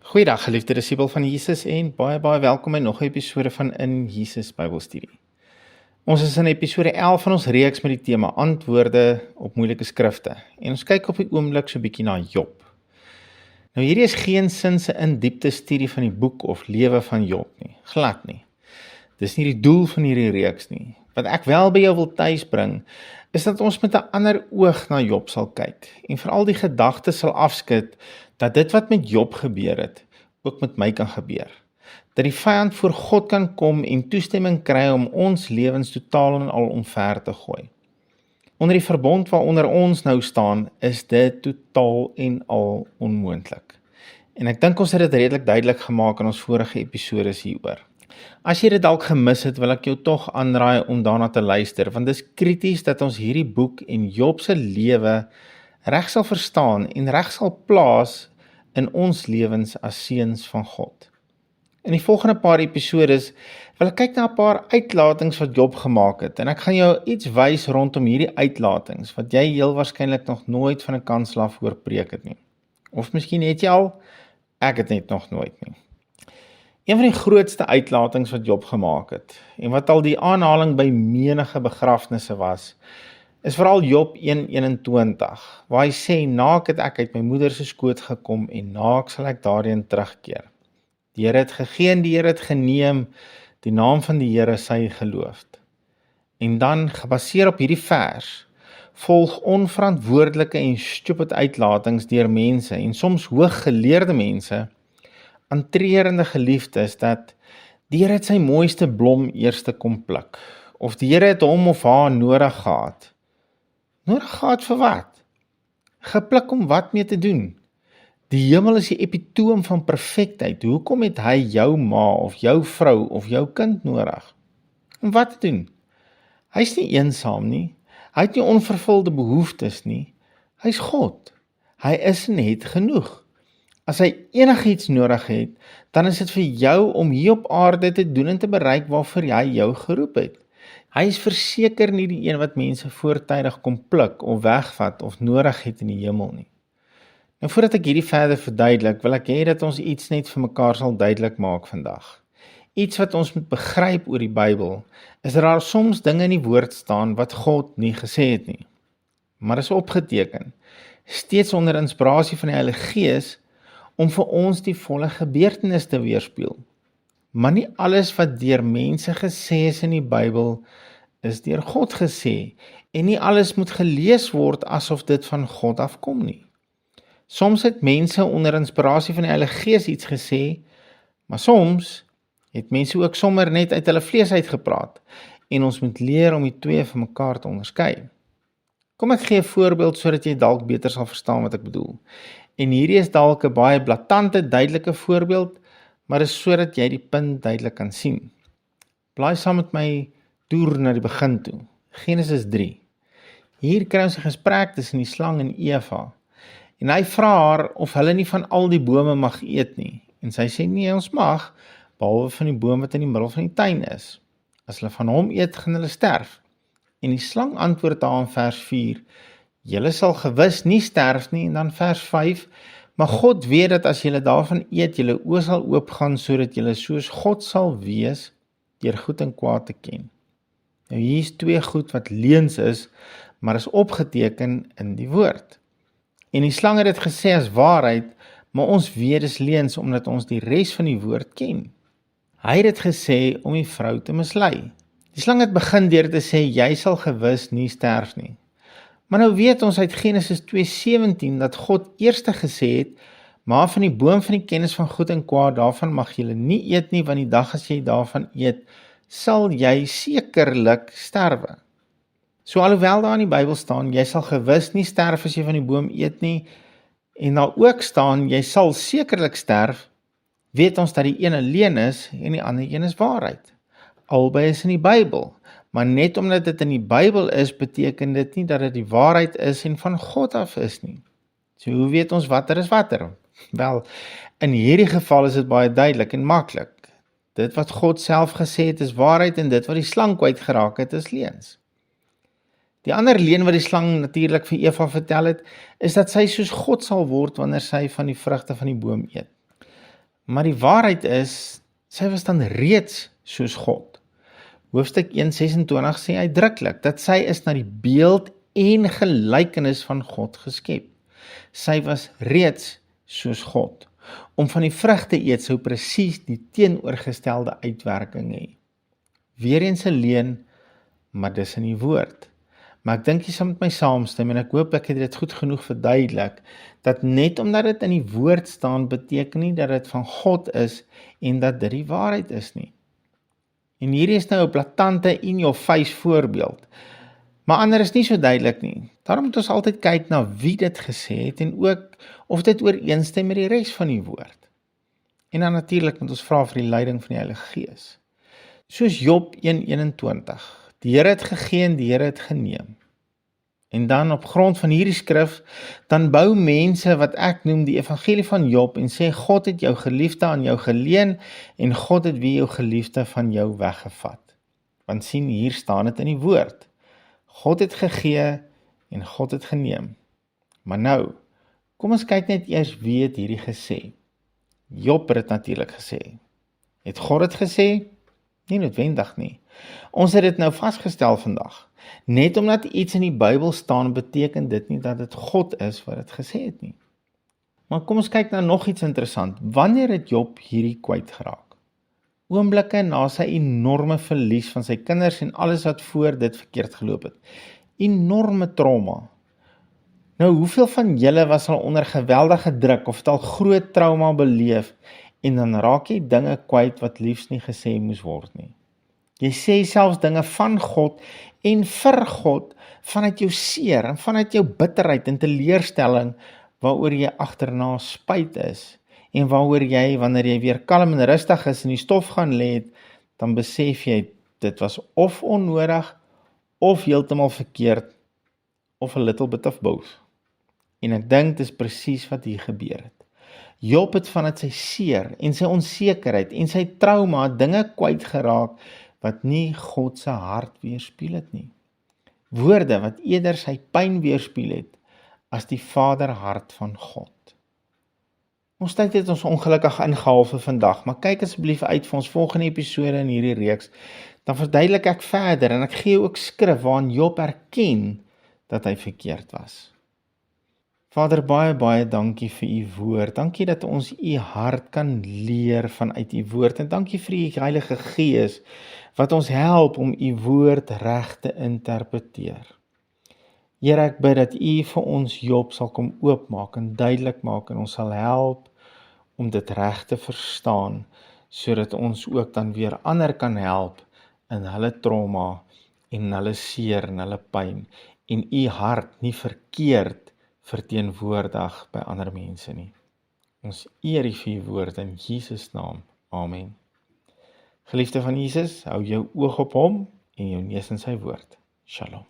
Goeiedag geliefde disipel van Jesus en baie welkom by nog 'n episode van In Jesus Bybelstudie. Ons is in episode 11 van ons reeks met die tema Antwoorde op moeilike skrifte en ons kyk op die oomblik so 'n bietjie na Job. Nou hierdie is geensins 'n in-diepte studie van die boek of lewe van Job nie, glad nie. Dis nie die doel van hierdie reeks nie. Wat ek wel by jou wil tuisbring, is dat ons met 'n ander oog na Job sal kyk en veral die gedagte sal afskud dat dit wat met Job gebeur het, ook met my kan gebeur. Dat die vyand voor God kan kom en toestemming kry om ons lewens totaal en al omver te gooi. Onder die verbond waaronder ons nou staan, is dit totaal en al onmoontlik. En ek dink ons het dit redelik duidelik gemaak in ons vorige episodes hieroor. As jy dit dalk gemis het, wil ek jou tog aanraai om daarna te luister, want dit is krities dat ons hierdie boek en Job se lewe reg sal verstaan en reg sal plaas in ons lewens as seuns van God. In die volgende paar episodes wil ek kyk na 'n paar uitlatings wat Job gemaak het en ek gaan jou iets wys rondom hierdie uitlatings wat jy heel waarskynlik nog nooit van 'n kanslaaf hoor preek het nie. Of miskien het jy al, ek het net nog nooit nie. Een van die grootste uitlatings wat Job gemaak het en wat al die aanhaling by menige begrafnisse was, is veral Job 1:21, waar hy sê, naak het ek uit my moeder se skoot gekom en naak sal ek daarheen terugkeer. Die Here het gegee en die Here het geneem, die naam van die Here sy geloofd. En dan, gebaseer op hierdie vers, volg onverantwoordelike en stupid uitlatings deur mense en soms hooggeleerde mense, aantrerende geliefdes dat die Here het sy mooiste blom eerste kom pluk, of die Here het hom of haar nodig gehad. Nodig gehad vir wat? Gepluk om wat mee te doen? Die hemel is die epitoom van perfektheid. Hoekom het hy jou ma of jou vrou of jou kind nodig? Om wat te doen? Hy is nie eensaam nie. Hy het nie onvervulde behoeftes nie. Hy is God. Hy is en het genoeg. As hy enigiets nodig het, dan is dit vir jou om hier op aarde te doen en te bereik waarvoor hy jou geroep het. Hy is verseker nie die een wat mense voortydig kom pluk of wegvat of nodig het in die hemel nie. Nou voordat ek hierdie verder verduidelik, wil ek hê dat ons iets net vir mekaar sal duidelik maak vandag. Iets wat ons moet begryp oor die Bybel, is dat daar soms dinge in die woord staan wat God nie gesê het nie. Maar is opgeteken, steeds onder inspirasie van die Heilige Gees, om vir ons die volle gebeurtenis te weerspieël. Maar nie alles wat deur mense gesê is in die Bybel, is deur God gesê, en nie alles moet gelees word asof dit van God afkom nie. Soms het mense onder inspirasie van die Heilige Gees iets gesê, maar soms het mense ook sommer net uit hulle vlees uitgepraat, en ons moet leer om die twee van mekaar te onderskei. Kom ek gee 'n voorbeeld sodat jy dalk beter sal verstaan wat ek bedoel. En hierdie is dalk 'n baie blaatante, duidelike voorbeeld, maar is sodat jy die punt duidelik kan sien. Blaai saam met my toer na die begin toe. Genesis 3. Hier kry ons 'n gesprek tussen die slang en Eva. En hy vra haar of hulle nie van al die bome mag eet nie. En sy sê nee, ons mag, behalwe van die boom wat in die middel van die tuin is. As hulle van hom eet, gaan hulle sterf. En die slang antwoord haar in vers 4, julle sal gewis nie sterf nie, en dan vers 5, maar God weet dat as julle daarvan eet, julle oë sal oopgaan, sodat julle soos God sal wees, deur goed en kwaad te ken. Nou hier is twee goed wat leuns is, maar is opgeteken in die woord. En die slang het dit gesê as waarheid, maar ons weet dis leuns, omdat ons die res van die woord ken. Hy het dit gesê om die vrou te mislei. Die slang het begin deur te sê, jy sal gewis nie sterf nie. Maar nou weet ons uit Genesis 2:17 dat God eerste gesê het, maar van die boom van die kennis van goed en kwaad, daarvan mag jy nie eet nie, want die dag as jy daarvan eet, sal jy sekerlik sterwe. So alhoewel daar in die Bybel staan, jy sal gewis nie sterf as jy van die boom eet nie, en daar ook staan, jy sal sekerlik sterf, weet ons dat die een alleen is, en die ander een is waarheid. Albei is in die Bybel, maar net omdat dit in die Bybel is, beteken dit nie dat dit die waarheid is en van God af is nie. So hoe weet ons watter is watter? Wel, in hierdie geval is dit baie duidelik en maklik. Dit wat God self gesê het is waarheid en dit wat die slang kwyt geraak het is leuns. Die ander leuen wat die slang natuurlik vir Eva vertel het, is dat sy soos God sal word wanneer sy van die vrugte van die boom eet. Maar die waarheid is, sy was dan reeds soos God. Hoofstuk 1:26 sê uitdruklik, dat sy is na die beeld en gelykenis van God geskep. Sy was reeds soos God. Om van die vrug te eet sou presies die teenoorgestelde uitwerking hê. Weereens 'n leuen, maar dis in die woord. Maar ek dink jy sal met my saamstem en ek hoop ek het dit goed genoeg verduidelik, dat net omdat dit in die woord staan, beteken nie dat dit van God is en dat dit die waarheid is nie. En hierdie is nou 'n blaatante in your face voorbeeld, maar ander is nie so duidelik nie. Daarom moet ons altyd kyk na wie dit gesê het en ook of dit ooreenstem met die res van die woord. En dan natuurlik moet ons vra vir die leiding van die Heilige Gees. Soos Job 1:21, die Here het gegee en die Here het geneem. En dan op grond van hierdie skrif, dan bou mense wat ek noem die evangelie van Job en sê God het jou geliefde aan jou geleen en God het weer jou geliefde van jou weggevat. Want sien, hier staan dit in die woord. God het gegee en God het geneem. Maar nou, kom ons kyk net eers wie het hierdie gesê. Job het dit natuurlik gesê. Het God dit gesê? Nie noodwendig nie. Ons het dit nou vasgestel vandag. Net omdat iets in die Bybel staan, beteken dit nie dat dit God is wat dit gesê het nie. Maar kom ons kyk na nog iets interessant. Wanneer het Job hierdie kwyt geraak? Oomblikke na sy enorme verlies van sy kinders en alles wat voor dit verkeerd geloop het. Enorme trauma. Nou, hoeveel van julle was al onder geweldige druk of het al groot trauma beleef en dan raak jy dinge kwyt wat liefs nie gesê moes word nie. Jy sê selfs dinge van God en vir God vanuit jou seer en vanuit jou bitterheid en teleurstelling waaroor jy agterna spyt is en waaroor jy, wanneer jy weer kalm en rustig is en die stof gaan lê, dan besef jy dit was of onnodig of heeltemal verkeerd of a little bit of both. En ek dink dis presies wat hier gebeur het. Job het vanuit sy seer en sy onsekerheid en sy trauma dinge kwyt geraak wat nie God se hart weerspieël het nie. Woorde wat eerder sy pyn weerspieël het as die vaderhart van God. Ons tyd het ons ongelukkig ingehaal vir vandag, maar kyk asseblief uit vir ons volgende episode in hierdie reeks, dan verduidelik ek verder en ek gee ook skrif waarin Job erken dat hy verkeerd was. Vader, baie dankie vir u woord. Dankie dat ons u hart kan leer vanuit u woord en dankie vir u Heilige Gees wat ons help om u woord reg te interpreteer. Here, ek bid dat u vir ons Job sal kom oopmaak en duidelik maak en ons sal help om dit reg te verstaan, sodat ons ook dan weer ander kan help in hulle trauma en hulle seer en hulle pyn en u hart nie verkeerd verteenwoordig by ander mense nie. Ons eer u vir u woord in Jesus naam. Amen. Geliefde van Jesus, hou jou oog op hom en jou neus in sy woord. Shalom.